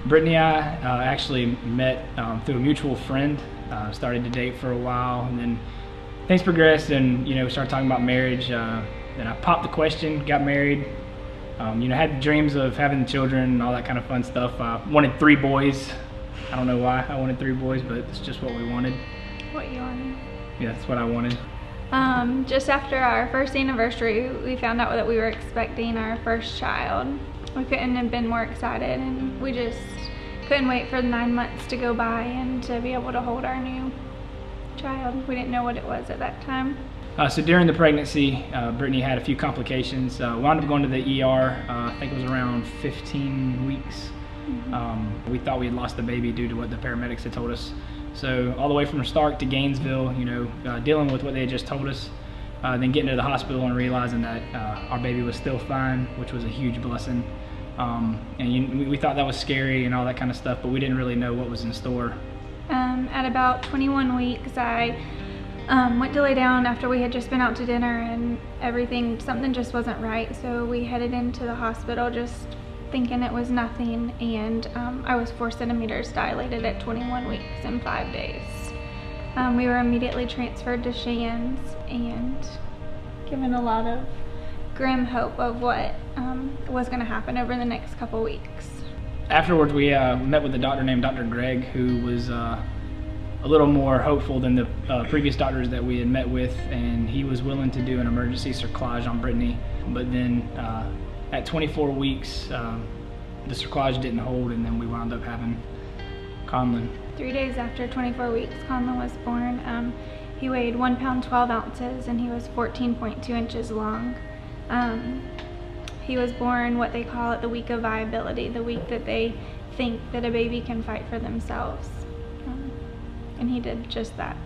Brittany and I actually met through a mutual friend. Started to date for a while, and then things progressed, and we started talking about marriage. Then I popped the question, got married. Had dreams of having children and all that kind of fun stuff. Wanted 3 boys. I don't know why I wanted 3 boys, but it's just what we wanted. What you wanted? Yeah, that's what I wanted. Just after our first anniversary, we found out that we were expecting our first child. We couldn't have been more excited, and we just couldn't wait for the 9 months to go by and to be able to hold our new child. We didn't know what it was at that time. So during the pregnancy, Brittany had a few complications. Wound up going to the ER. I think it was around 15 weeks. We thought we had lost the baby due to what the paramedics had told us. So all the way from Stark to Gainesville, dealing with what they had just told us, then getting to the hospital and realizing that our baby was still fine, which was a huge blessing. And we thought that was scary and all that kind of stuff, but we didn't really know what was in store. At about 21 weeks, I went to lay down after we had just been out to dinner, and something just wasn't right. So we headed into the hospital just thinking it was nothing, and I was 4 centimeters dilated at 21 weeks and 5 days. We were immediately transferred to Shands and given a lot of grim hope of what was going to happen over the next couple weeks. Afterwards, we met with a doctor named Dr. Greg, who was a little more hopeful than the previous doctors that we had met with, and he was willing to do an emergency cerclage on Brittany. But then at 24 weeks, the cerclage didn't hold, and then we wound up having Conlon. 3 days after 24 weeks, Conlon was born. He weighed 1 pound 12 ounces, and he was 14.2 inches long. He was born what they call it the week of viability, the week that they think that a baby can fight for themselves. And he did just that.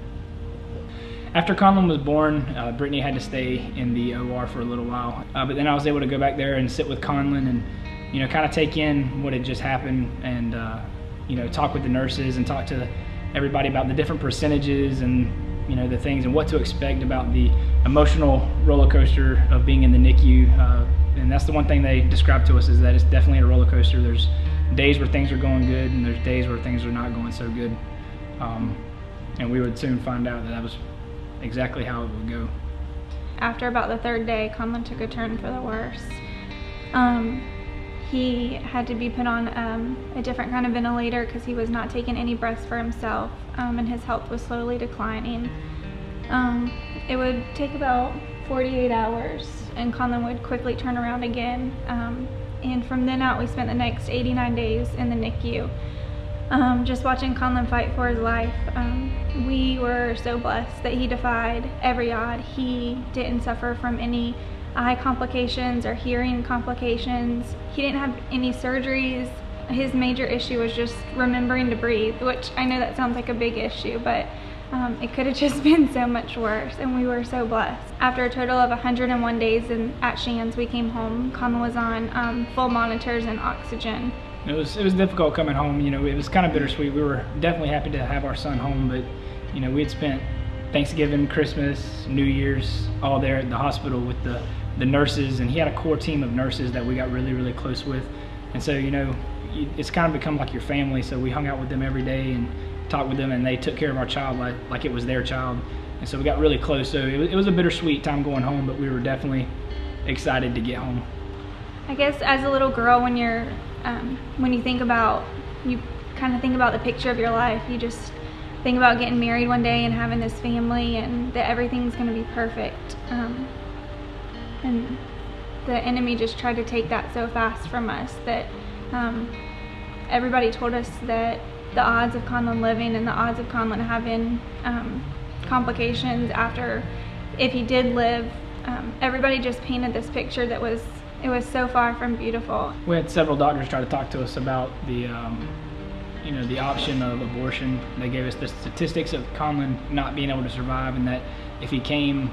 After Conlon was born, Brittany had to stay in the OR for a little while. But then I was able to go back there and sit with Conlon and, kind of take in what had just happened and, talk with the nurses and talk to everybody about the different percentages and, the things and what to expect about the emotional roller coaster of being in the NICU. And that's the one thing they described to us, is that it's definitely a roller coaster. There's days where things are going good, and there's days where things are not going so good. And we would soon find out that was exactly how it would go. After about the 3rd day, Conlon took a turn for the worse. He had to be put on a different kind of ventilator because he was not taking any breaths for himself, and his health was slowly declining. It would take about 48 hours, and Conlon would quickly turn around again. And from then out, we spent the next 89 days in the NICU. Just watching Conlon fight for his life. We were so blessed that he defied every odd. He didn't suffer from any eye complications or hearing complications. He didn't have any surgeries. His major issue was just remembering to breathe, which I know that sounds like a big issue, but it could have just been so much worse, and we were so blessed. After a total of 101 days at Shands, we came home. Conlon was on full monitors and oxygen. It was difficult coming home. It was kind of bittersweet. We were definitely happy to have our son home, but we had spent Thanksgiving, Christmas, New Year's all there at the hospital with the nurses, and he had a core team of nurses that we got really, really close with. And so it's kind of become like your family. So we hung out with them every day and talked with them, and they took care of our child like it was their child. And so we got really close. So it was a bittersweet time going home, but we were definitely excited to get home. I guess as a little girl, when you kind of think about the picture of your life, you just think about getting married one day and having this family and that everything's going to be perfect. And the enemy just tried to take that so fast from us that everybody told us that the odds of Conlon living and the odds of Conlon having complications after, if he did live, everybody just painted this picture that was so far from beautiful. We had several doctors try to talk to us about the option of abortion. They gave us the statistics of Conlon not being able to survive, and that if he came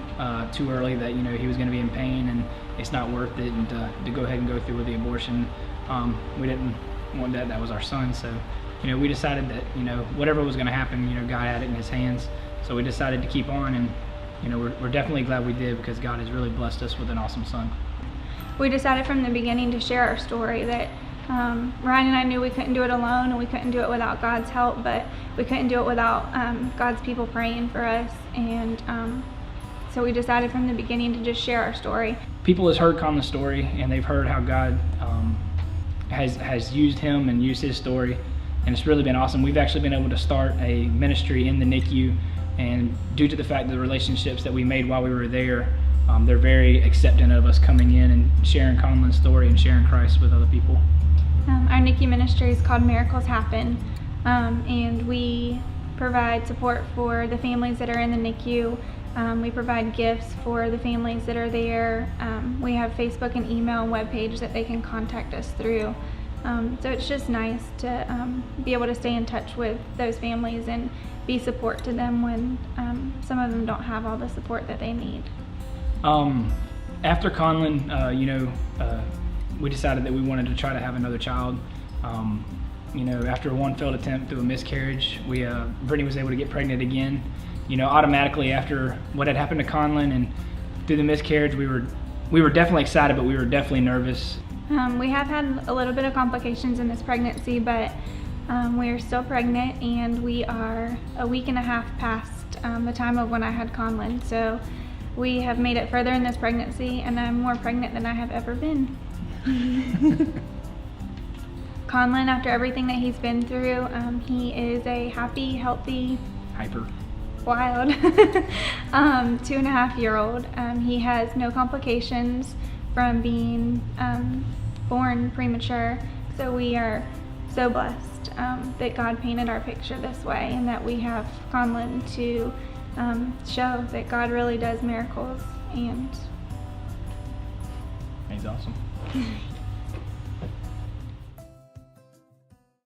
too early, that he was going to be in pain, and it's not worth it, and to go ahead and go through with the abortion. We didn't want that. That was our son, so we decided that whatever was going to happen, God had it in His hands. So we decided to keep on, and we're definitely glad we did, because God has really blessed us with an awesome son. We decided from the beginning to share our story, that Ryan and I knew we couldn't do it alone, and we couldn't do it without God's help, but we couldn't do it without God's people praying for us, and so we decided from the beginning to just share our story. People has heard Conlon's story, and they've heard how God has used him and used his story, and it's really been awesome. We've actually been able to start a ministry in the NICU, and due to the fact of the relationships that we made while we were there, they're very accepting of us coming in and sharing Conlon's story and sharing Christ with other people. Our NICU ministry is called Miracles Happen, and we provide support for the families that are in the NICU. We provide gifts for the families that are there. We have Facebook and email and webpage that they can contact us through. So it's just nice to be able to stay in touch with those families and be support to them when some of them don't have all the support that they need. After Conlon, we decided that we wanted to try to have another child. After one failed attempt through a miscarriage, Brittany was able to get pregnant again. Automatically after what had happened to Conlon and through the miscarriage, we were definitely excited, but we were definitely nervous. We have had a little bit of complications in this pregnancy, but we are still pregnant, and we are a week and a half past the time of when I had Conlon. So we have made it further in this pregnancy, and I'm more pregnant than I have ever been. Conlon, after everything that he's been through, he is a happy, healthy, wild 2.5-year-old. He has no complications from being born premature, so we are so blessed that God painted our picture this way, and that we have Conlon to show that God really does miracles, and he's awesome.